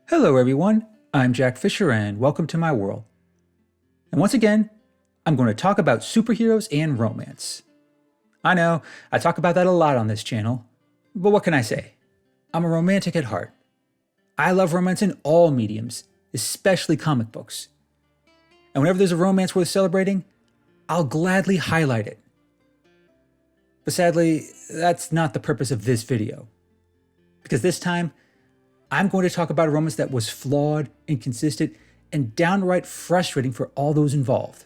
Hello everyone, I'm Jack Fisher and welcome to my world. And once again, I'm going to talk about superheroes and romance. I know, I talk about that a lot on this channel, but what can I say? I'm a romantic at heart. I love romance in all mediums, especially comic books. And whenever there's a romance worth celebrating, I'll gladly highlight it. But sadly, that's not the purpose of this video. Because this time, I'm going to talk about a romance that was flawed, inconsistent, and downright frustrating for all those involved.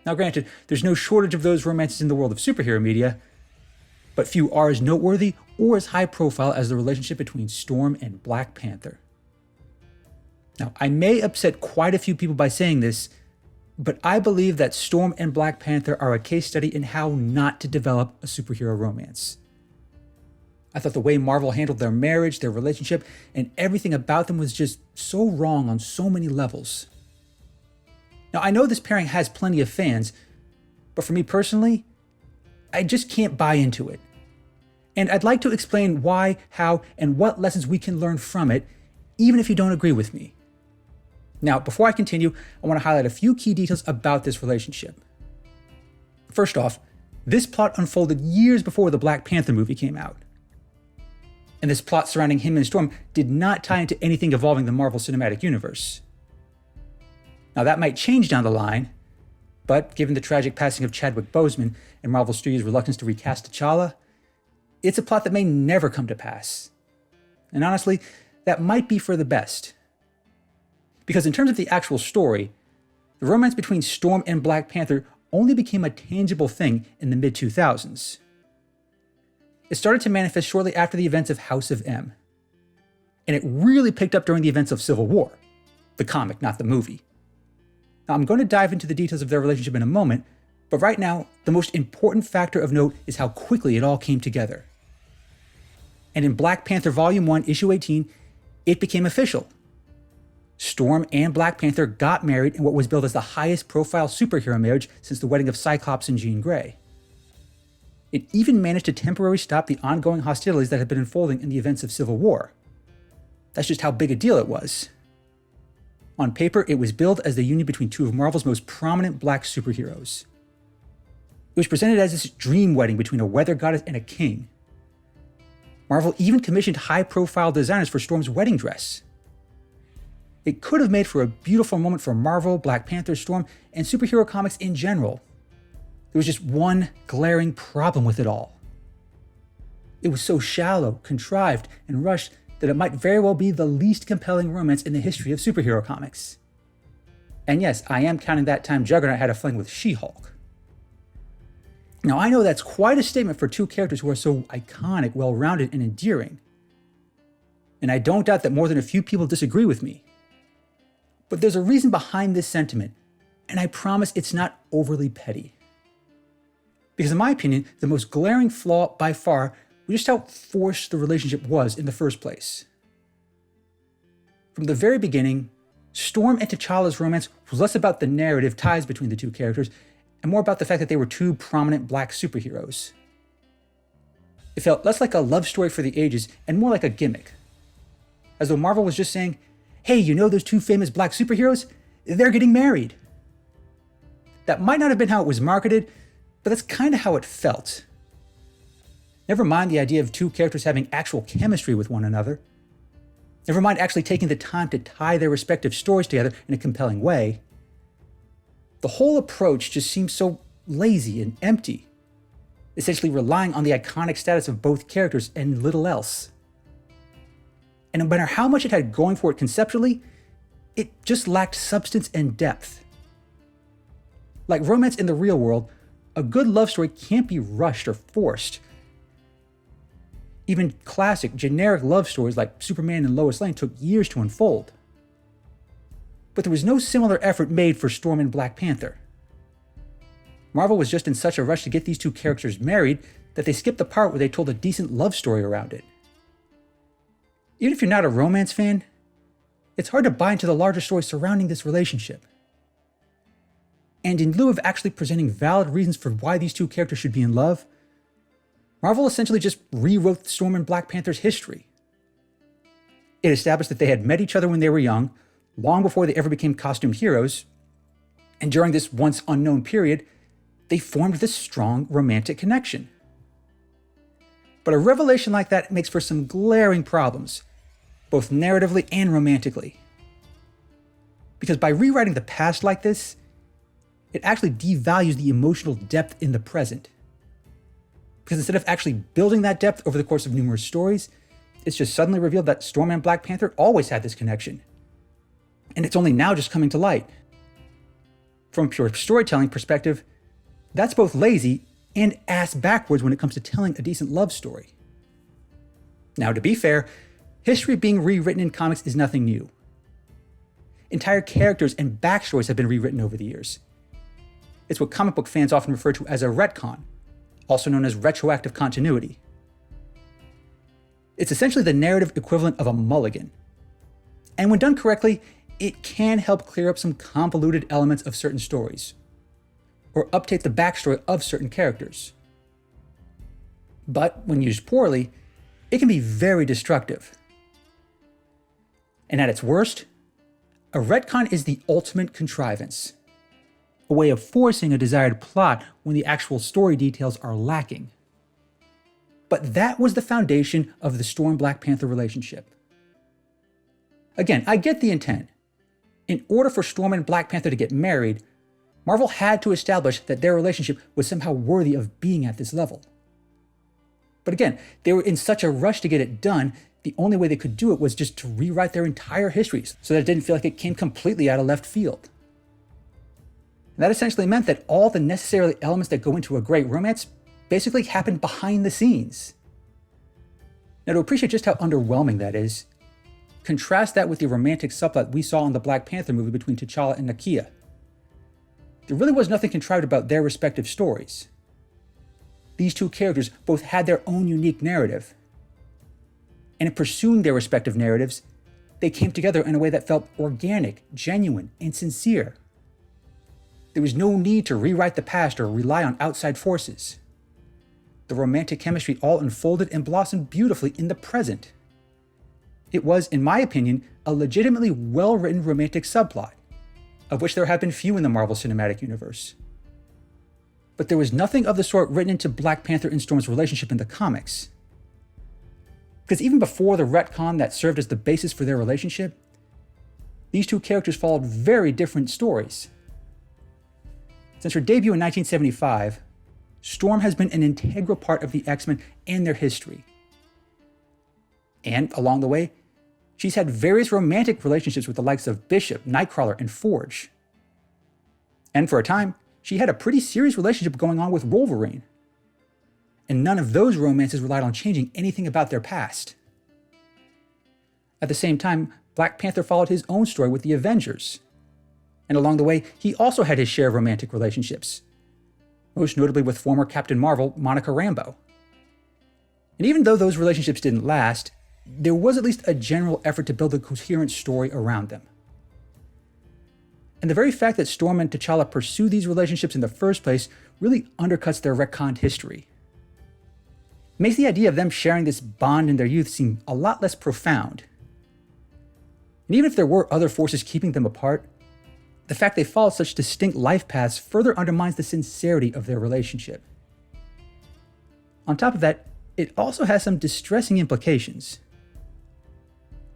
Now granted, there's no shortage of those romances in the world of superhero media, but few are as noteworthy or as high profile as the relationship between Storm and Black Panther. Now, I may upset quite a few people by saying this, but I believe that Storm and Black Panther are a case study in how not to develop a superhero romance. I thought the way Marvel handled their marriage, their relationship, and everything about them was just so wrong on so many levels. Now, I know this pairing has plenty of fans, but for me personally, I just can't buy into it. And I'd like to explain why, how, and what lessons we can learn from it, even if you don't agree with me. Now, before I continue, I want to highlight a few key details about this relationship. First off, this plot unfolded years before the Black Panther movie came out. And this plot surrounding him and Storm did not tie into anything involving the Marvel Cinematic Universe. Now that might change down the line, but given the tragic passing of Chadwick Boseman and Marvel Studios' reluctance to recast T'Challa, it's a plot that may never come to pass. And honestly, that might be for the best. Because in terms of the actual story, the romance between Storm and Black Panther only became a tangible thing in the mid-2000s. It started to manifest shortly after the events of House of M. And it really picked up during the events of Civil War, the comic, not the movie. Now, I'm going to dive into the details of their relationship in a moment, but right now, the most important factor of note is how quickly it all came together. And in Black Panther Volume 1, Issue 18, it became official. Storm and Black Panther got married in what was billed as the highest profile superhero marriage since the wedding of Cyclops and Jean Grey. It even managed to temporarily stop the ongoing hostilities that had been unfolding in the events of Civil War. That's just how big a deal it was. On paper, it was billed as the union between two of Marvel's most prominent black superheroes. It was presented as this dream wedding between a weather goddess and a king. Marvel even commissioned high-profile designers for Storm's wedding dress. It could have made for a beautiful moment for Marvel, Black Panther, Storm, and superhero comics in general. There was just one glaring problem with it all. It was so shallow, contrived, and rushed that it might very well be the least compelling romance in the history of superhero comics. And yes, I am counting that time Juggernaut had a fling with She-Hulk. Now, I know that's quite a statement for two characters who are so iconic, well-rounded, and endearing. And I don't doubt that more than a few people disagree with me. But there's a reason behind this sentiment, and I promise it's not overly petty. Because in my opinion, the most glaring flaw by far was just how forced the relationship was in the first place. From the very beginning, Storm and T'Challa's romance was less about the narrative ties between the two characters and more about the fact that they were two prominent black superheroes. It felt less like a love story for the ages and more like a gimmick. As though Marvel was just saying, hey, you know those two famous black superheroes? They're getting married. That might not have been how it was marketed, but that's kind of how it felt. Never mind the idea of two characters having actual chemistry with one another. Never mind actually taking the time to tie their respective stories together in a compelling way. The whole approach just seems so lazy and empty, essentially relying on the iconic status of both characters and little else. And no matter how much it had going for it conceptually, it just lacked substance and depth. Like romance in the real world, a good love story can't be rushed or forced. Even classic, generic love stories like Superman and Lois Lane took years to unfold. But there was no similar effort made for Storm and Black Panther. Marvel was just in such a rush to get these two characters married that they skipped the part where they told a decent love story around it. Even if you're not a romance fan, it's hard to buy into the larger story surrounding this relationship. And in lieu of actually presenting valid reasons for why these two characters should be in love, Marvel essentially just rewrote Storm and Black Panther's history. It established that they had met each other when they were young, long before they ever became costumed heroes, and during this once unknown period, they formed this strong romantic connection. But a revelation like that makes for some glaring problems, both narratively and romantically. Because by rewriting the past like this, it actually devalues the emotional depth in the present. Because instead of actually building that depth over the course of numerous stories, it's just suddenly revealed that Storm and Black Panther always had this connection. And it's only now just coming to light. From a pure storytelling perspective, that's both lazy and ass backwards when it comes to telling a decent love story. Now, to be fair, history being rewritten in comics is nothing new. Entire characters and backstories have been rewritten over the years. It's what comic book fans often refer to as a retcon, also known as retroactive continuity. It's essentially the narrative equivalent of a mulligan. And when done correctly, it can help clear up some convoluted elements of certain stories, or update the backstory of certain characters. But when used poorly, it can be very destructive. And at its worst, a retcon is the ultimate contrivance, a way of forcing a desired plot when the actual story details are lacking. But that was the foundation of the Storm-Black Panther relationship. Again, I get the intent. In order for Storm and Black Panther to get married, Marvel had to establish that their relationship was somehow worthy of being at this level. But again, they were in such a rush to get it done, the only way they could do it was just to rewrite their entire histories so that it didn't feel like it came completely out of left field. And that essentially meant that all the necessary elements that go into a great romance basically happen behind the scenes. Now, to appreciate just how underwhelming that is, contrast that with the romantic subplot we saw in the Black Panther movie between T'Challa and Nakia. There really was nothing contrived about their respective stories. These two characters both had their own unique narrative. And in pursuing their respective narratives, they came together in a way that felt organic, genuine, and sincere. There was no need to rewrite the past or rely on outside forces. The romantic chemistry all unfolded and blossomed beautifully in the present. It was, in my opinion, a legitimately well-written romantic subplot, of which there have been few in the Marvel Cinematic Universe. But there was nothing of the sort written into Black Panther and Storm's relationship in the comics. Because even before the retcon that served as the basis for their relationship, these two characters followed very different stories. Since her debut in 1975, Storm has been an integral part of the X-Men and their history. And along the way, she's had various romantic relationships with the likes of Bishop, Nightcrawler, and Forge. And for a time, she had a pretty serious relationship going on with Wolverine. And none of those romances relied on changing anything about their past. At the same time, Black Panther followed his own story with the Avengers. And along the way, he also had his share of romantic relationships, most notably with former Captain Marvel, Monica Rambeau. And even though those relationships didn't last, there was at least a general effort to build a coherent story around them. And the very fact that Storm and T'Challa pursue these relationships in the first place really undercuts their retconned history. It makes the idea of them sharing this bond in their youth seem a lot less profound. And even if there were other forces keeping them apart, the fact they followed such distinct life paths further undermines the sincerity of their relationship. On top of that, it also has some distressing implications.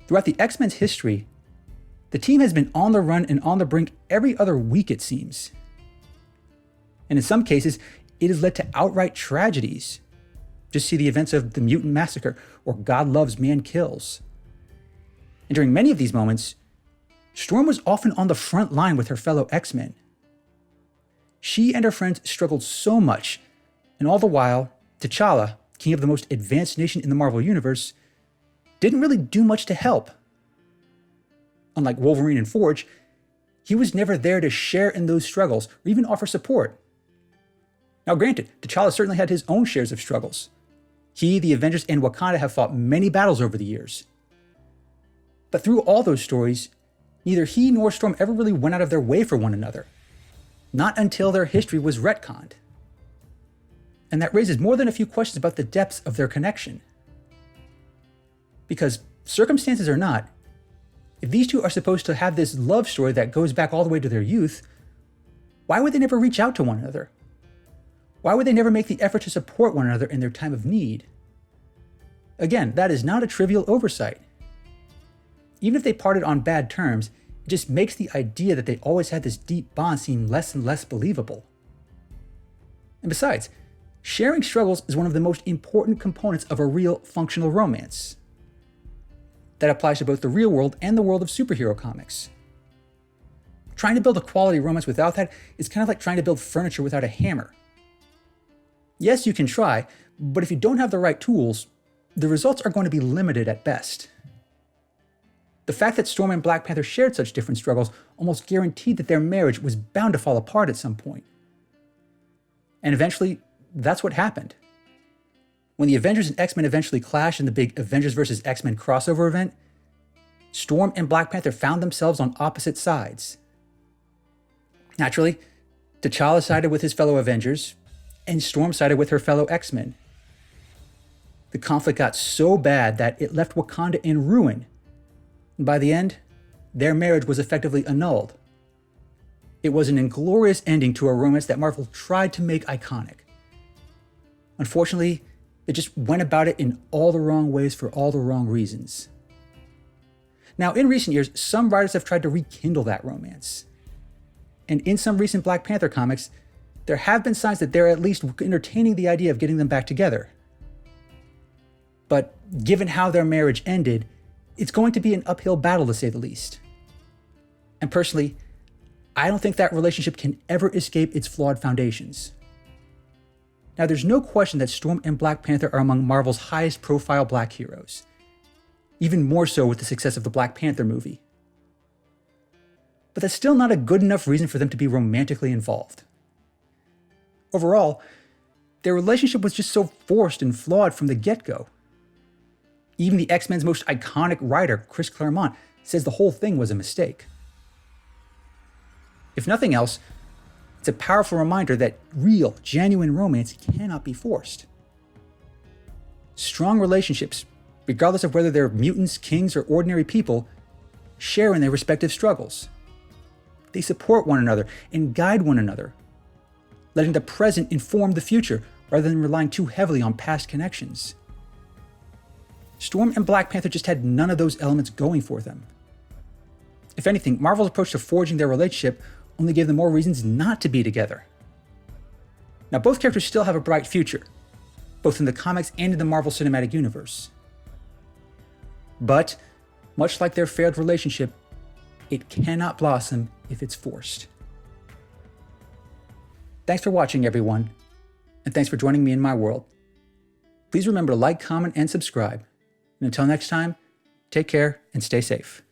Throughout the X-Men's history, the team has been on the run and on the brink every other week, it seems. And in some cases, it has led to outright tragedies. Just see the events of the Mutant Massacre or God Loves, Man Kills. And during many of these moments, Storm was often on the front line with her fellow X-Men. She and her friends struggled so much, and all the while, T'Challa, king of the most advanced nation in the Marvel Universe, didn't really do much to help. Unlike Wolverine and Forge, he was never there to share in those struggles or even offer support. Now granted, T'Challa certainly had his own shares of struggles. He, the Avengers, and Wakanda have fought many battles over the years. But through all those stories, neither he nor Storm ever really went out of their way for one another. Not until their history was retconned. And that raises more than a few questions about the depths of their connection. Because circumstances or not, if these two are supposed to have this love story that goes back all the way to their youth, why would they never reach out to one another? Why would they never make the effort to support one another in their time of need? Again, that is not a trivial oversight. Even if they parted on bad terms, it just makes the idea that they always had this deep bond seem less and less believable. And besides, sharing struggles is one of the most important components of a real functional romance. That applies to both the real world and the world of superhero comics. Trying to build a quality romance without that is kind of like trying to build furniture without a hammer. Yes, you can try, but if you don't have the right tools, the results are going to be limited at best. The fact that Storm and Black Panther shared such different struggles almost guaranteed that their marriage was bound to fall apart at some point. And eventually, that's what happened. When the Avengers and X-Men eventually clashed in the big Avengers vs. X-Men crossover event, Storm and Black Panther found themselves on opposite sides. Naturally, T'Challa sided with his fellow Avengers, and Storm sided with her fellow X-Men. The conflict got so bad that it left Wakanda in ruin. And by the end, their marriage was effectively annulled. It was an inglorious ending to a romance that Marvel tried to make iconic. Unfortunately, it just went about it in all the wrong ways for all the wrong reasons. Now, in recent years, some writers have tried to rekindle that romance. And in some recent Black Panther comics, there have been signs that they're at least entertaining the idea of getting them back together. But given how their marriage ended, it's going to be an uphill battle to say the least. And personally, I don't think that relationship can ever escape its flawed foundations. Now, there's no question that Storm and Black Panther are among Marvel's highest profile black heroes, even more so with the success of the Black Panther movie. But that's still not a good enough reason for them to be romantically involved. Overall, their relationship was just so forced and flawed from the get-go. Even the X-Men's most iconic writer, Chris Claremont, says the whole thing was a mistake. If nothing else, it's a powerful reminder that real, genuine romance cannot be forced. Strong relationships, regardless of whether they're mutants, kings, or ordinary people, share in their respective struggles. They support one another and guide one another, letting the present inform the future rather than relying too heavily on past connections. Storm and Black Panther just had none of those elements going for them. If anything, Marvel's approach to forging their relationship only gave them more reasons not to be together. Now, both characters still have a bright future, both in the comics and in the Marvel Cinematic Universe. But, much like their failed relationship, it cannot blossom if it's forced. Thanks for watching, everyone, and thanks for joining me in my world. Please remember to like, comment, and subscribe. And until next time, take care and stay safe.